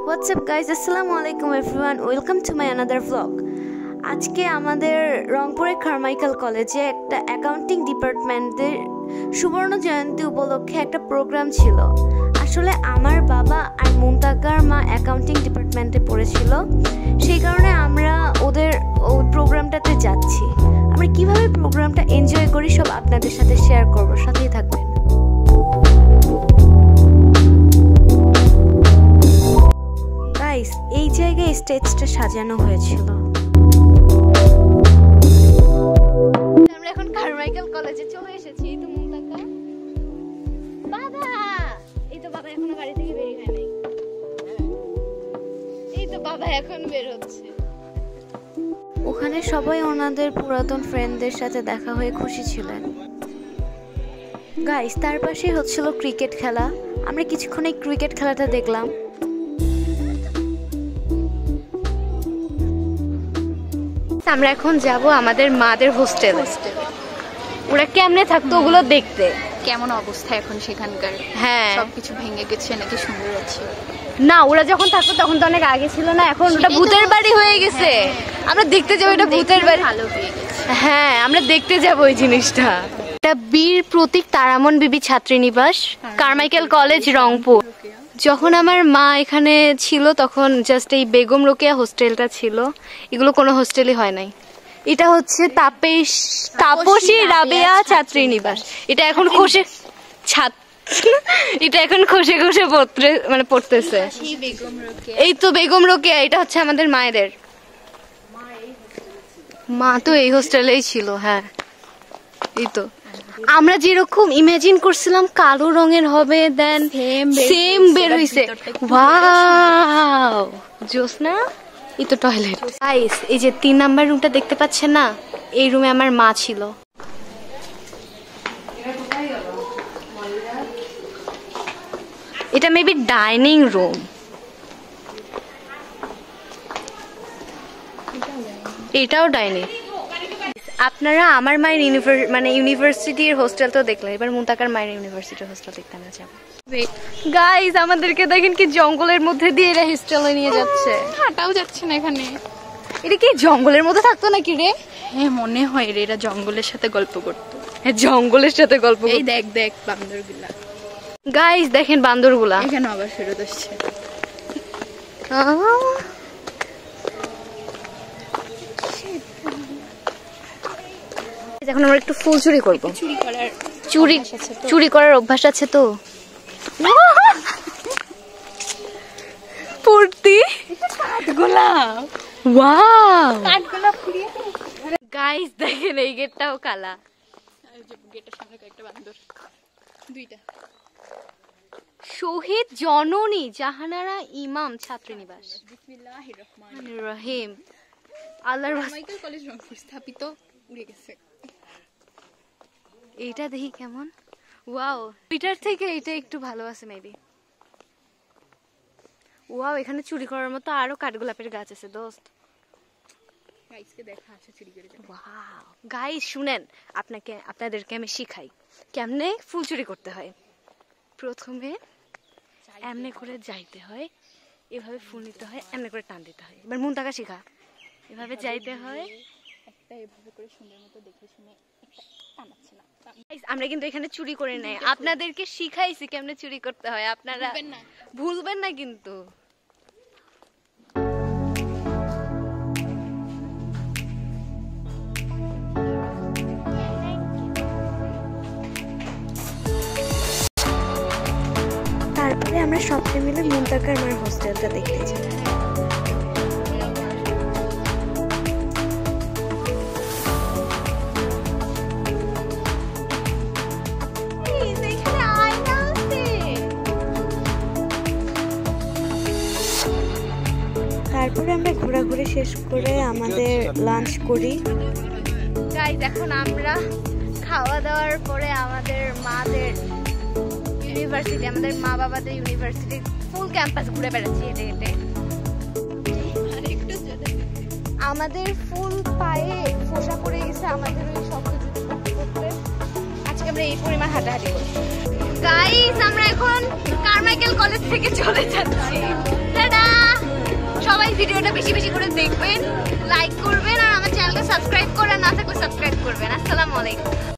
What's up guys, Assalamualaikum everyone, welcome to my another vlog. আজকে আমাদের রংপুরের Carmichael কলেজে একটা অ্যাকাউন্টিং ডিপার্টমেন্টের সুবর্ণ জয়ন্তী উপলক্ষে একটা প্রোগ্রাম ছিল। আসলে আমার বাবা আর মুনতাকার মা অ্যাকাউন্টিং ডিপার্টমেন্টে পড়েছিল, সেই কারণে আমরা ওদের ওই প্রোগ্রামটাতে যাচ্ছি। আমরা কিভাবে প্রোগ্রামটা এনজয় করি সব আপনাদের সাথে শেয়ার করব, সাথেই থাকবেন। গাইস, এই জায়গায় স্টেজটা সাজানো হয়েছিল। আমরা এখন কারমাইকেল কলেজে চলে এসেছি। এই তো মুনতাকা, বাবা, এই তো বাবা এখনো গাড়ি থেকে বের হয় নাই। এই তো বাবা এখন বের হচ্ছে। ওখানে সবাই ওনাদের পুরাতন ফ্রেন্ডদের সাথে দেখা হয়ে খুশি ছিলেন। গাইস, তার পাশে হচ্ছিল ক্রিকেট খেলা। আমরা কিছুক্ষণ এই ক্রিকেট খেলাটা দেখলাম। আমরা এখন যাব আমাদের মাদের হোস্টেলে। ওরা কেমনে থাকতো ওগুলো দেখতে, কেমন অবস্থা এখন সেখানকার। হ্যাঁ, সবকিছু ভেঙে গেছে নাকি সুন্দর আছে? না, ওরা যখন থাকতো তখন তো অনেক আগে ছিল না, এখন ওটা ভূতের বাড়ি হয়ে গেছে। আমরা দেখতে যাবো এটা ভূতের বাড়ি। ভালো হয়ে গেছে। হ্যাঁ, আমরা দেখতে যাবো ওই জিনিসটা। এটা বীর প্রতীক তারামন বিবি ছাত্রীনিবাস, কারমাইকেল কলেজ, রংপুর। যখন আমার মা এখানে ছিল তখন জাস্ট এই বেগম রোকেয়া হোস্টেলটা ছিল, এগুলো কোনো হোস্টেলই হয় নাই। এটা হচ্ছে তাপসী রাবেয়া ছাত্রীনিবাস। এটা এখন খসে এটা এখন খসে খসে পড়তেছে। এই তো বেগম রোকেয়া, এটা হচ্ছে আমাদের মায়েদের মা, তো এই হোস্টেলেই ছিল। হ্যাঁ, এই তো আমরা যেরকম ইমাজিন করছিলাম কালো রঙের হবে, দেন সেম বের হইছে। ওয়াও, জোসনা। এই তো টয়লেট। গাইস, এই যে 3 নাম্বার রুমটা দেখতে পাচ্ছেন না, এই রুমে আমার মা ছিল। এটা মেবি ডাইনিং রুম। এটাও ডাইনিং। আপনারা আমার মায়ের ইউনিভার্সিটির হোস্টেল তো দেখলেন, এবার মুনতাকার মায়ের ইউনিভার্সিটির হোস্টেল দেখতে আমরা যাবো। গাইস, আমাদেরকে দেখেন কি জঙ্গলের মধ্যে দিয়ে এরা হোস্টেলে নিয়ে যাচ্ছে। হাঁটাও যাচ্ছে না এখানে। এটা কি জঙ্গলের মধ্যে থাকতো নাকি রে? হ্যাঁ, মনে হয় রে, এরা জঙ্গলের সাথে গল্প করতো। হ্যাঁ, জঙ্গলের সাথে গল্প। এই দেখ দেখ বান্দরগুলা। গাইস দেখেন বান্দরগুলা এখানে আবার ফেরত আসছে। এখন আমরা একটু ফুল চুরি করবো। চুরি করার অভ্যাস আছে তো। পূর্তি কাঠগোলাপ। ওয়াও, কাঠগোলাপ ফুরিয়ে। গাইস দেখেন এই গেটটাও কালা। গেটের সামনে কয়েকটা বান্দর, দুইটা। শহীদ জননী জাহানারা ইমাম ছাত্রীনিবাস। বিসমিল্লাহির রহমানির রহিম। আল্লাহর কারমাইকেল কলেজ রংপুর স্থাপিত। উড়ে গেছে। এইটা দেখি কেমন। ওয়াও, পিটার থেকে এটা একটু ভালো আছে মেবি। ওয়াও, এখানে চুরি করার মতো আরো কাঠগোলাপের গাছ আছে দোস্ত। গাইসকে দেখা আছে চুরি করে। ওয়াও গাইস, শুনেন, আপনাদেরকে আমি শিখাই কেমনে ফুল চুরি করতে হয়। প্রথমে এমনি করে যাইতে হয়, এভাবে ফুল নিতে হয়, এমনি করে টান দিতে হয়। এবার মুনতাকা শিখা, এভাবে যাইতে হয়, একটা এভাবে করে সুন্দর মতো দেখে শুনে একটা টানাচ্ছে না। আমরা কিন্তু এখানে চুরি করে নাই, আপনাদেরকে শিখাইছি কেমনে চুরি করতে হয়। আপনারা ভুলবেন না কিন্তু। তারপরে আমরা সবাই মিলে মুনতাকার মার হোস্টেলটা দেখতে যাই। তারপরে আমরা ঘোরাঘুরি শেষ করে আমাদের লাঞ্চ করি। গাইস, এখন আমরা খাওয়া দাওয়ার পরে আমাদের মাদের ইউনিভার্সিটি, আমাদের মা বাবাদের ইউনিভার্সিটি ফুল ক্যাম্পাস ঘুরে বেড়াচ্ছি হেঁটে হেঁটে। আমাদের ফুল পায়ে ফোসা পড়ে গেছে আমাদের ওই শক্ত জুতো করতে করতে। আজকে আমরা এই পরিমাণ হাঁটাহাঁটি করি। গাইস, আমরা এখন কারমাইকেল কলেজ থেকে চলে যাচ্ছি। টাটা। বেশি বেশি করে দেখবেন, লাইক করবেন আর আমার চ্যানেলকে সাবস্ক্রাইব করে না থাকলে সাবস্ক্রাইব করবেন। আসসালামু আলাইকুম।